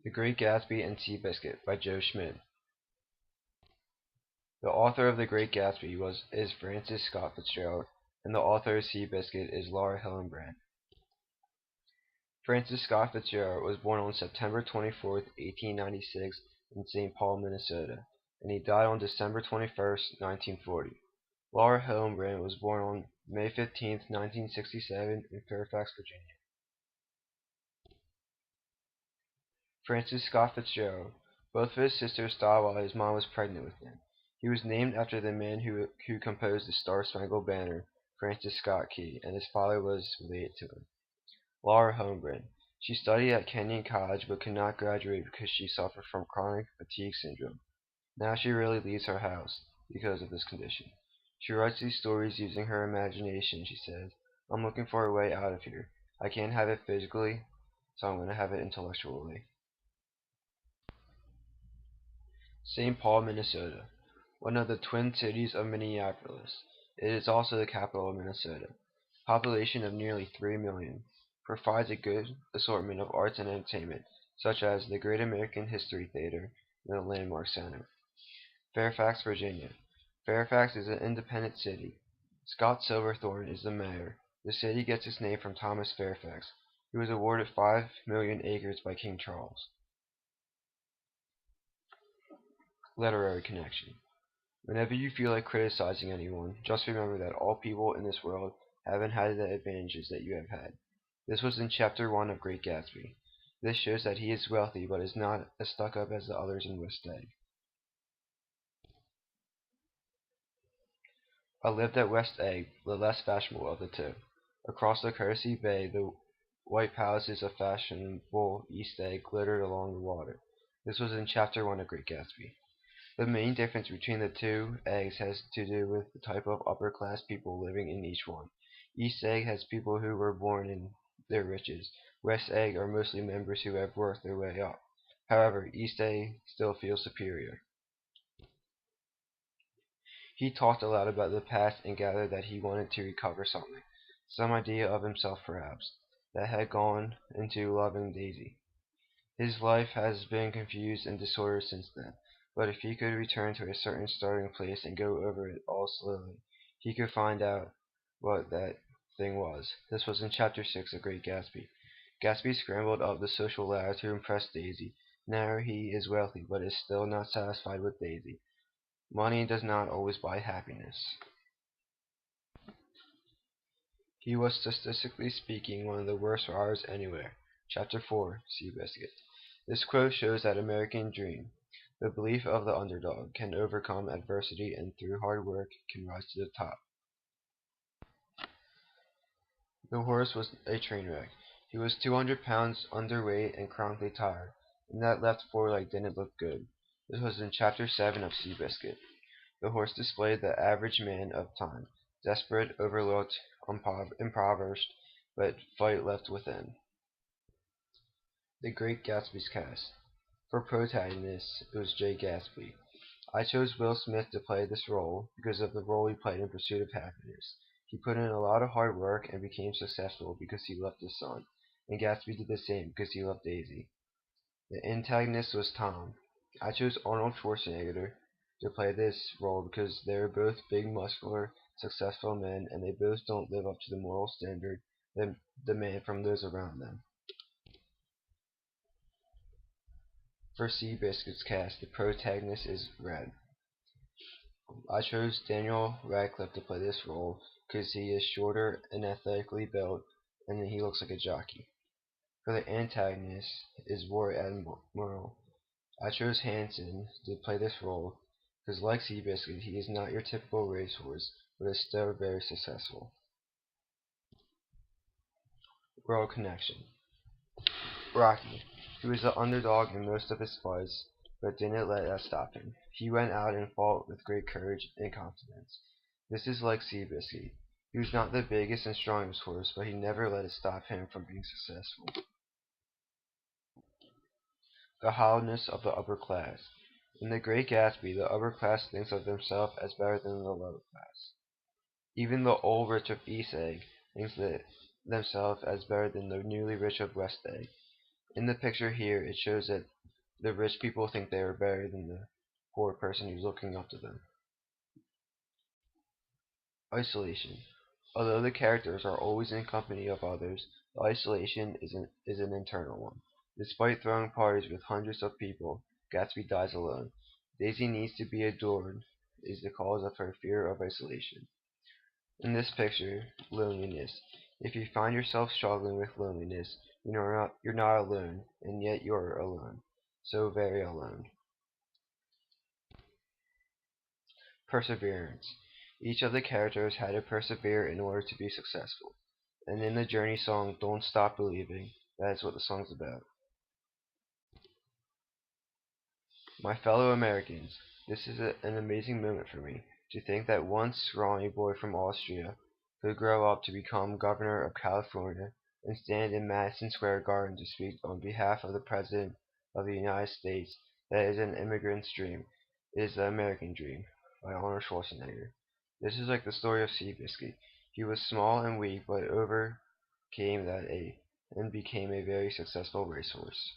The Great Gatsby and Seabiscuit by Joe Schmidt. The author of The Great Gatsby is Francis Scott Fitzgerald, and the author of Seabiscuit is Laura Hillenbrand. Francis Scott Fitzgerald was born on September 24th, 1896 in St. Paul, Minnesota, and he died on December 21st, 1940. Laura Hillenbrand was born on May 15th, 1967 in Fairfax, Virginia. Francis Scott Fitzgerald. Both of his sisters died while his mom was pregnant with him. He was named after the man who composed the Star-Spangled Banner, Francis Scott Key, and his father was related to him. Laura Hillenbrand. She studied at Kenyon College but could not graduate because she suffered from chronic fatigue syndrome. Now she rarely leaves her house because of this condition. She writes these stories using her imagination. She says, "I'm looking for a way out of here. I can't have it physically, so I'm going to have it intellectually." St. Paul, Minnesota, one of the twin cities of Minneapolis. It is also the capital of Minnesota. Population of nearly 3 million. Provides a good assortment of arts and entertainment, such as the Great American History Theater and the Landmark Center. Fairfax, Virginia. Fairfax is an independent city. Scott Silverthorne is the mayor. The city gets its name from Thomas Fairfax, who was awarded 5 million acres by King Charles. Literary connection. Whenever you feel like criticizing anyone, just remember that all people in this world haven't had the advantages that you have had. This was in Chapter 1 of Great Gatsby. This shows that he is wealthy but is not as stuck up as the others in West Egg. I lived at West Egg, the less fashionable of the two. Across the Courtesy Bay, the white palaces of fashionable East Egg glittered along the water. This was in Chapter 1 of Great Gatsby. The main difference between the two eggs has to do with the type of upper-class people living in each one. East Egg has people who were born in their riches. West Egg are mostly members who have worked their way up. However, East Egg still feels superior. He talked a lot about the past and gathered that he wanted to recover something, some idea of himself perhaps, that had gone into loving Daisy. His life has been confused and disordered since then. But if he could return to a certain starting place and go over it all slowly, he could find out what that thing was. This was in Chapter 6 of Great Gatsby. Gatsby scrambled up the social ladder to impress Daisy. Now he is wealthy, but is still not satisfied with Daisy. Money does not always buy happiness. He was statistically speaking one of the worst robbers anywhere. Chapter 4, Seabiscuit. This quote shows that American dream. The belief of the underdog can overcome adversity and through hard work can rise to the top. The horse was a train wreck. He was 200 pounds underweight and chronically tired, and that left foreleg didn't look good. This was in Chapter 7 of Seabiscuit. The horse displayed the average man of time, desperate, overlooked, impoverished, but fight left within. The Great Gatsby's cast. For protagonist, it was Jay Gatsby. I chose Will Smith to play this role because of the role he played in Pursuit of Happiness. He put in a lot of hard work and became successful because he loved his son, and Gatsby did the same because he loved Daisy. The antagonist was Tom. I chose Arnold Schwarzenegger to play this role because they're both big, muscular, successful men, and they both don't live up to the moral standard they demand from those around them. For Seabiscuit's cast, the protagonist is Red. I chose Daniel Radcliffe to play this role because he is shorter and athletically built, and he looks like a jockey. For the antagonist is War Admiral. I chose Hanson to play this role because, like Seabiscuit, he is not your typical racehorse, but is still very successful. World Connection. Rocky. He was the underdog in most of his fights, but didn't let that stop him. He went out and fought with great courage and confidence. This is like Seabiscuit. He was not the biggest and strongest horse, but he never let it stop him from being successful. The hollowness of the upper class. In The Great Gatsby, the upper class thinks of themselves as better than the lower class. Even the old rich of East Egg thinks that themselves as better than the newly rich of West Egg. In the picture here, it shows that the rich people think they are better than the poor person who's looking up to them. Isolation. Although the characters are always in company of others, the isolation is an internal one. Despite throwing parties with hundreds of people, Gatsby dies alone. Daisy needs to be adored is the cause of her fear of isolation. In this picture, loneliness. If you find yourself struggling with loneliness, you're not alone, and yet you're alone. So very alone. Perseverance. Each of the characters had to persevere in order to be successful. And in the Journey song, Don't Stop Believing, that is what the song's about. My fellow Americans, this is an amazing moment for me, to think that one scrawny boy from Austria could grow up to become Governor of California and stand in Madison Square Garden to speak on behalf of the President of the United States. That is an immigrant's dream. It is the American dream, by Arnold Schwarzenegger. This is like the story of Seabiscuit. He was small and weak, but overcame and became a very successful racehorse.